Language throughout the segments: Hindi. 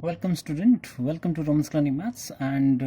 Welcome student, welcome to Romans Learning Maths, and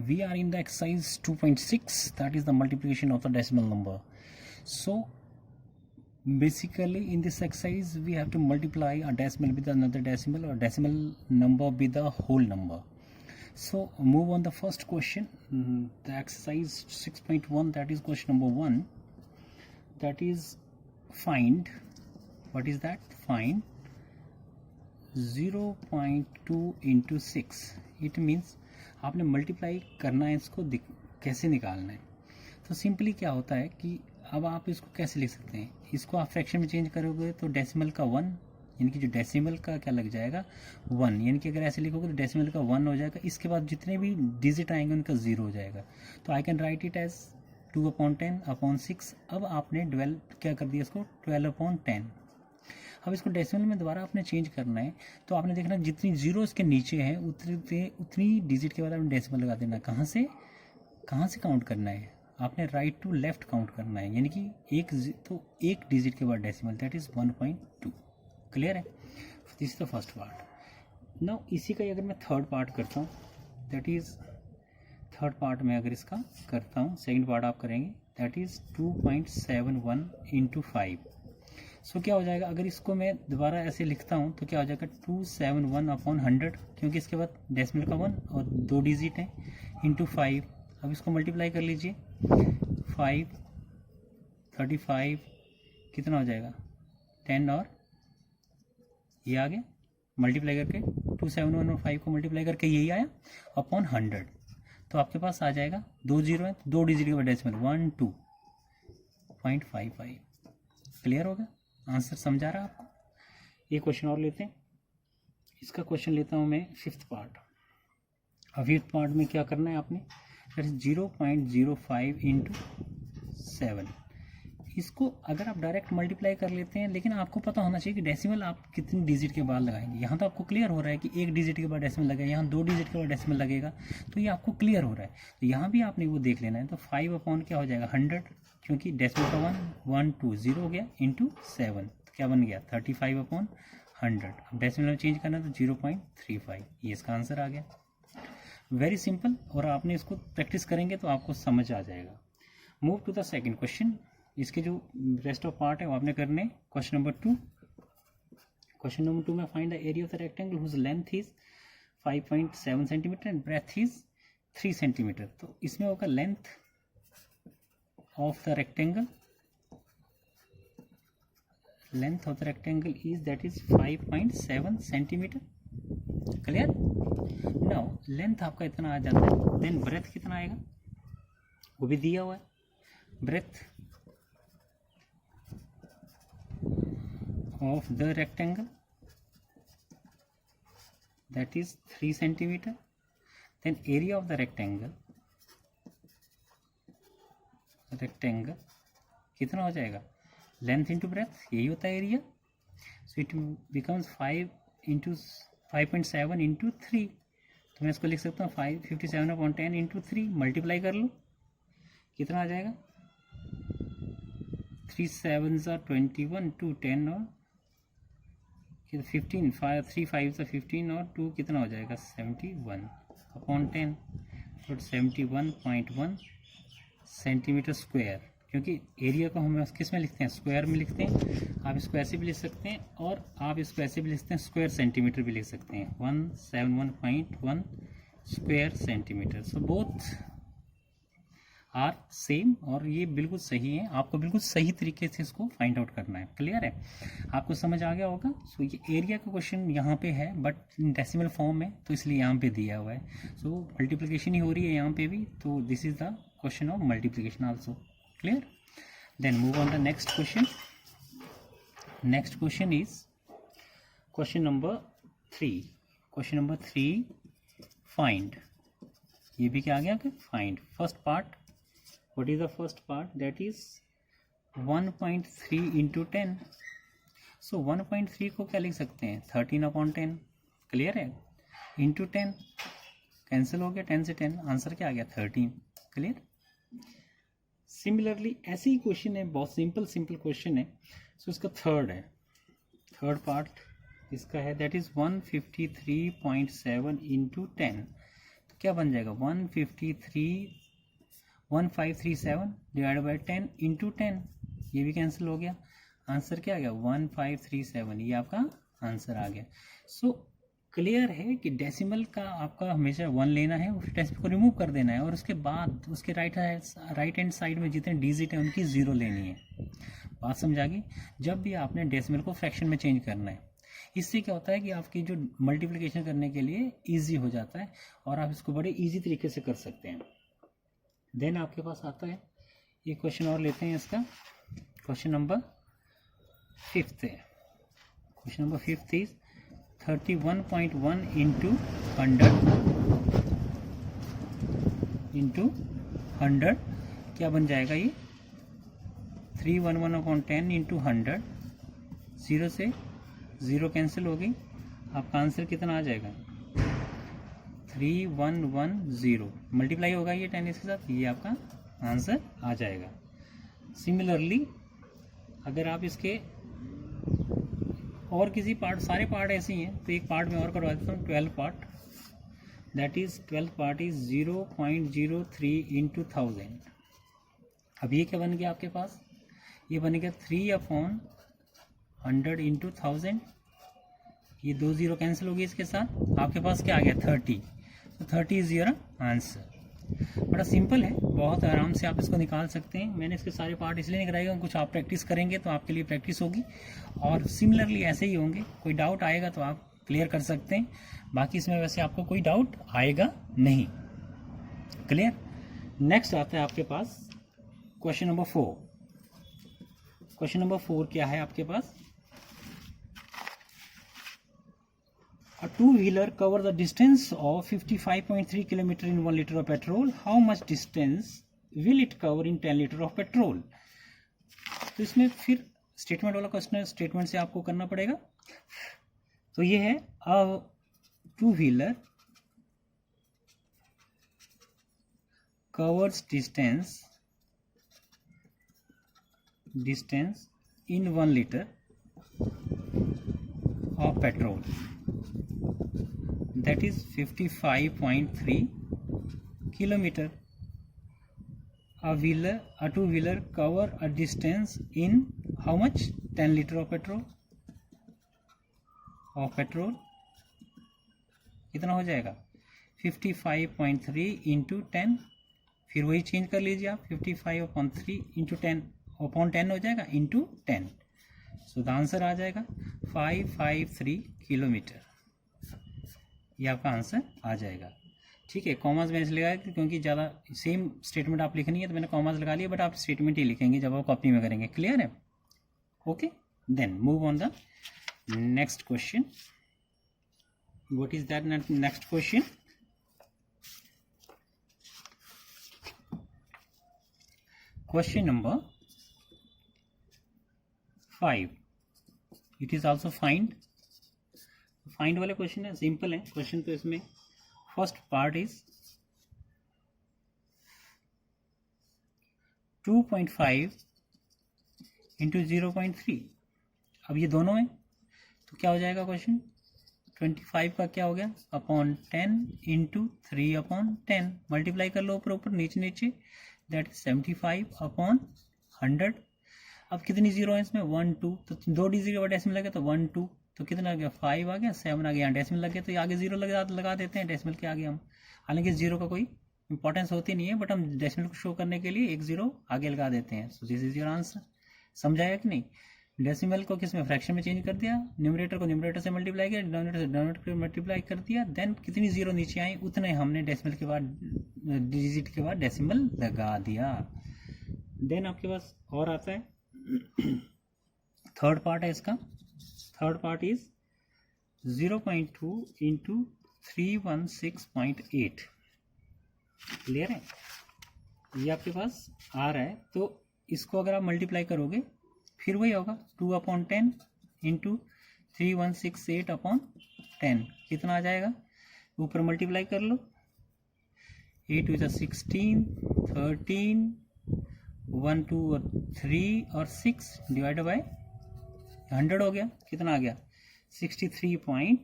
we are in the exercise 2.6, that is the multiplication of the decimal number. So basically in this exercise we have to multiply a decimal with another decimal or decimal number with a whole number. So move on the first question, the exercise 6.1, that is question number 1, that is find, what is that? Find 0.2 into 6. It means आपने मल्टीप्लाई करना है, इसको कैसे निकालना है. तो सिंपली क्या होता है कि अब आप इसको कैसे लिख सकते हैं, इसको आप फ्रैक्शन में चेंज करोगे तो डेसिमल का 1, यानी कि जो डेसिमल का क्या लग जाएगा 1, यानी कि अगर ऐसे लिखोगे तो डेसिमल का 1 हो जाएगा, इसके बाद जितने भी डिजिट आएंगे उनका 0 हो जाएगा. तो I can write it as 2/10/6. अब आपने 12 क्या कर दिया, इसको 12/10. अब इसको डेसिमल में दोबारा आपने चेंज करना है, तो आपने देखना जितनी जीरो इसके नीचे हैं उतनी डिजिट के बाद आपने डेसिमल लगा देना. कहाँ से काउंट करना है, आपने राइट टू लेफ्ट काउंट करना है, यानी कि एक डिजिट के बाद डेसिमल, दैट इज़ 1.2. क्लियर है? This is the first part. Now इसी का अगर मैं थर्ड पार्ट करता हूँ, दैट इज़ थर्ड पार्ट में अगर इसका करता हूँ, सेकेंड पार्ट आप करेंगे, दैट इज़ 2.71 इंटू 5. सो क्या हो जाएगा, अगर इसको मैं दोबारा ऐसे लिखता हूँ तो क्या हो जाएगा 271/100, क्योंकि इसके बाद डेसिमल का 1 और 2 डिजिट हैं, इंटू 5. अब इसको मल्टीप्लाई कर लीजिए, 5 35 कितना हो जाएगा 10, और ये आ गया मल्टीप्लाई करके 271 और 5 को मल्टीप्लाई करके यही आया अपॉन 100. तो आपके पास आ जाएगा 2 जीरो है, 2 डिजिट के बाद डेसिमल 12.55. क्लियर होगा? आंसर समझा रहा आपको? एक क्वेश्चन और लेते हैं, इसका क्वेश्चन लेता हूँ मैं फिफ्थ पार्ट. अब फिफ्थ पार्ट में क्या करना है आपने, 0.05 इंटू 7. इसको अगर आप डायरेक्ट मल्टीप्लाई कर लेते हैं, लेकिन आपको पता होना चाहिए कि डेसिमल आप कितनी डिजिट के बाद लगाएंगे. यहाँ तो आपको क्लियर हो रहा है कि एक डिजिट के बाद डेसिमल लगेगा, यहाँ 2 डिजिट के बाद डेसिमल लगेगा, तो ये आपको क्लियर हो रहा है. तो यहाँ भी आपने वो देख लेना है. तो 5 क्या हो जाएगा 100, क्योंकि डेसिमल का 1 2 0 हो गया, इंटू 7, तो क्या बन गया 35/100. अब डेसिमल में चेंज करना तो 0.35. ये इसका आंसर आ गया. वेरी सिंपल, और आपने इसको प्रैक्टिस करेंगे तो आपको समझ आ जाएगा. Move to the second question. इसके जो रेस्ट ऑफ पार्ट है वो आपने करने. Question number 2. क्वेश्चन नंबर 2 में find the area of the rectangle whose length is 5.7 centimetre and breadth is 3 centimetre. तो इसमें होगा length of the rectangle, length of the rectangle is that is 5.7 centimeter. clear? now length आपका इतना आ जाता है, then breadth कितना आएगा वो भी दिया हुआ है. breadth of the rectangle that is 3 centimeter. then area of the rectangle कितना हो जाएगा, लेंथ इंटू ब्रेथ, यही होता है area. So it becomes 5.7 into 3. तो मैं इसको लिख सकता हूँ 557/10 इंटू 3. मल्टीप्लाई कर लो, कितना आ जाएगा 3 7s are 21, 2 10 और 15, 3 5s are 15 और 2 कितना हो जाएगा 71/10. तो 71.1 सेंटीमीटर स्क्वायर, क्योंकि एरिया को हम किस में लिखते हैं, स्क्वायर में लिखते हैं. आप इसको ऐसे भी लिख सकते हैं और आप इसको ऐसे भी लिख सकते हैं, स्क्वायर सेंटीमीटर भी लिख सकते हैं, 171.1 square centimetre. So both are same, और ये बिल्कुल सही है. आपको बिल्कुल सही तरीके से इसको फाइंड आउट करना है. क्लियर है? आपको समझ आ गया होगा. सो ये एरिया का क्वेश्चन यहाँ पे है, बट डेसिमल फॉर्म में, तो इसलिए यहाँ पे दिया हुआ है. सो मल्टीप्लिकेशन ही हो रही है यहाँ पे भी, तो this is the question of multiplication also. clear? then move on the next question. next question is question number 3. question number 3 find. ये भी क्या आ गया कि find. first part, what is the first part, that is 1.3 into 10. so 1.3 को क्या लिख सकते हैं 13/10. क्लियर है? into 10 कैंसिल हो गया, 10 से 10, आंसर क्या आ गया 13. क्लियर? सिमिलरली ऐसे ही क्वेश्चन है, बहुत सिंपल क्वेश्चन है. सो इसका थर्ड पार्ट इसका है दैट इज 153.7 इंटू 10, तो क्या बन जाएगा 1537 डिवाइड बाई 10 इंटू 10, ये भी कैंसिल हो गया। आंसर क्या आ गया 1537, ये आपका आंसर आ गया। सो क्लियर है कि डेसिमल का आपका हमेशा 1 लेना है, उस डेसिमल को रिमूव कर देना है और उसके बाद उसके राइट हैंड साइड में जितने डिजिट है उनकी 0 लेनी है। बात समझ आ गई। जब भी आपने डेसिमल को फ्रैक्शन में चेंज करना है, इससे क्या होता है कि आपकी जो मल्टीप्लिकेशन करने के लिए ईजी हो जाता है और आप इसको बड़े ईजी तरीके से कर सकते हैं। देन आपके पास आता है एक क्वेश्चन और लेते हैं इसका, क्वेश्चन नंबर 5 है। क्वेश्चन नंबर 5 इज 31.1 इंटू 100 क्या बन जाएगा ये 311/10 इंटू 100, 0 से 0 कैंसिल हो गई, आपका आंसर कितना आ जाएगा 3110, मल्टीप्लाई होगा ये 10 इसके साथ, ये आपका आंसर आ जाएगा। सिमिलरली अगर आप इसके और किसी पार्ट, सारे पार्ट ऐसे ही हैं तो एक पार्ट में और करवा देता हूँ, 12 part, that is 12 part is 0.03 into 1000। अब ये क्या बन गया आपके पास, ये बन गया 3/100 इंटू 1000, ये 2 0 कैंसिल हो गई इसके साथ, आपके पास क्या आ गया 30, तो 30 इज योर आंसर। बड़ा सिंपल है, बहुत आराम से आप इसको निकाल सकते हैं। मैंने इसके सारे पार्ट इसलिए नहीं कराएगा, कुछ आप प्रैक्टिस करेंगे तो आपके लिए प्रैक्टिस होगी और सिमिलरली ऐसे ही होंगे। कोई डाउट आएगा तो आप क्लियर कर सकते हैं, बाकी इसमें वैसे आपको कोई डाउट आएगा नहीं। क्लियर। नेक्स्ट आता है आपके पास क्वेश्चन नंबर 4। क्वेश्चन नंबर 4 क्या है आपके पास, A two-wheeler cover the distance of 55.3 km in 1 liter of petrol. How much distance will it cover in 10 liter of petrol? तो इसमें फिर स्टेटमेंट वाला क्वेश्चन है, स्टेटमेंट से आपको करना पड़ेगा। तो ये है a two-wheeler covers distance in 1 liter of petrol, that is 55.3 kilometer. A two-wheeler cover a distance in how much, 10 liter of petrol, कितना हो जाएगा 55.3 इंटू 10, फिर वही चेंज कर लीजिए आप, 55/3 इंटू 10 अपॉन 10 हो जाएगा इंटू 10, सो द आंसर आ जाएगा 553 किलोमीटर, ये आपका आंसर आ जाएगा। ठीक है, कॉमर्स मैंने इसलिए लगाया क्योंकि ज़्यादा सेम स्टेटमेंट आप लिखनी है तो मैंने कॉमर्स लगा लिया, बट आप स्टेटमेंट ही लिखेंगे जब आप कॉपी में करेंगे। क्लियर है? Okay, then move on the next question. What is that next question? Question number 5, it is also find वाले क्वेश्चन है, सिंपल है क्वेश्चन। तो इसमें फर्स्ट पार्ट इज 2.5 इंटू 0.3। अब ये दोनों है तो क्या हो जाएगा क्वेश्चन, 25 का क्या हो गया अपॉन 10 इंटू 3/10, मल्टीप्लाई कर लो ऊपर ऊपर नीचे नीचे, दैट इज 75/100। अब कितनी जीरो है इसमें 1 2, तो 2 डिजिट का डेसिमल लगे तो 1 2, तो कितना आ गया 5 आ गया, 7 आ गया, डेसिमल लग गया तो आगे जीरो लगा देते हैं डेसिमल के आगे हम। हालांकि जीरो का कोई इंपॉर्टेंस होती नहीं है, बट हम डेसिमल को शो करने के लिए एक जीरो आगे लगा देते हैं। So this is your answer. समझाया कि नहीं? डेसिमल को किस में, फ्रैक्शन में चेंज कर दिया, न्यूमरेटर को न्यूमरेटर से मल्टीप्लाई किया, डिनोमिनेटर से डिनोमिनेटर को मल्टीप्लाई कर दिया, देन कितनी जीरो नीचे आई उतने हमने डेसिमल के बाद डिजिट के बाद डेसिमल लगा दिया। देन आपके पास और आता है थर्ड पार्ट है इसका। Third part is 0.2 into 316.8। Clear है? ये आपके पास आ रहा है, तो इसको अगर आप मल्टीप्लाई करोगे फिर वही होगा 2/10 इंटू 3168/10, कितना आ जाएगा, ऊपर मल्टीप्लाई कर लो, 8 2 16, 13, 1 2 और 3 और 6 डिवाइड बाय 100 हो गया, कितना आ गया 63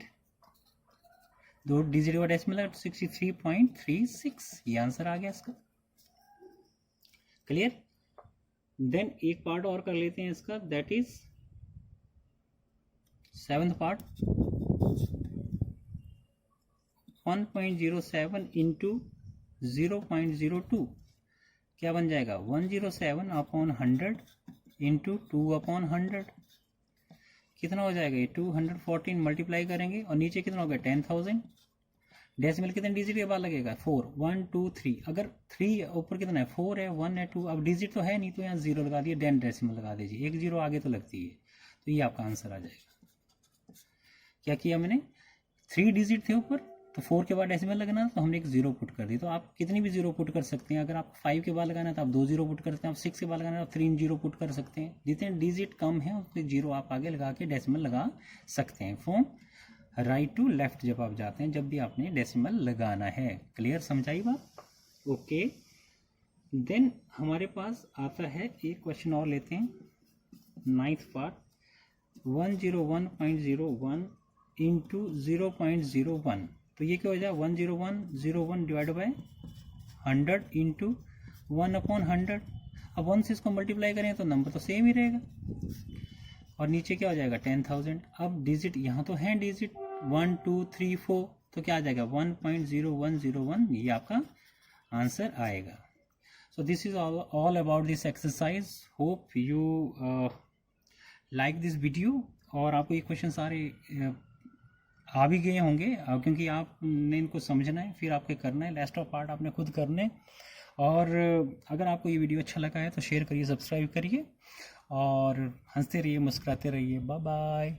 दो डिजिट का डेसिमल है 63.36, ये आंसर आ गया इसका। क्लियर। देन एक पार्ट और कर लेते हैं इसका, that is 7th part. 1.07 into 0.02 क्या बन जाएगा, 107/100 इंटू 2/100 कितना हो जाएगा, ये 214 मल्टीप्लाई करेंगे और नीचे कितना हो गया 10,000। डेसिमल कितने डिजिट के बाद लगेगा 4, 1 2 3, अगर 3 ऊपर कितना है 4 है, 1 है, 2, अब डिजिट तो है नहीं तो यहाँ 0 लगा दिए, देन डेसिमल लगा दीजिए, एक 0 आगे तो लगती है, तो ये आपका आंसर आ जाएगा। क्या किया मैंने, 3 डिजिट थे ऊपर तो 4 के बाद डेसिमल लगना तो हमने एक 0 पुट कर दी। तो आप कितनी भी 0 पुट कर सकते हैं, अगर आप 5 के बाद लगाना है तो आप 2 0 पुट कर सकते हैं, आप 6 के बाद लगाना है तो 3 0 पुट कर सकते हैं। जितने डिजिट कम है उतने 0 आप आगे लगा के डेसिमल लगा सकते हैं। फ्रॉम राइट टू लेफ्ट जब आप जाते हैं, जब भी आपने डेसिमल लगाना है। क्लियर, समझाई बात। ओके, देन हमारे पास आता है एक क्वेश्चन और लेते हैं, 9th पार्ट। 101.01 इंटू 0.01, तो ये क्या हो जाए 10101 डिवाइड बाय 100 इंटू 1/100। अब 1 से इसको मल्टीप्लाई करें तो नंबर तो सेम ही रहेगा, और नीचे क्या हो जाएगा 10,000। अब डिजिट यहाँ तो है डिजिट 1 2 3 4, तो क्या आ जाएगा 1.0101, ये आपका आंसर आएगा। So this is all about this exercise. Hope you like this video, और आपको ये क्वेश्चन सारे आ भी गए होंगे, क्योंकि आपने इनको समझना है, फिर आपको करना है, लास्ट ऑफ पार्ट आपने खुद करने। और अगर आपको ये वीडियो अच्छा लगा है तो शेयर करिए, सब्सक्राइब करिए, और हंसते रहिए, मुस्कुराते रहिए। Bye bye.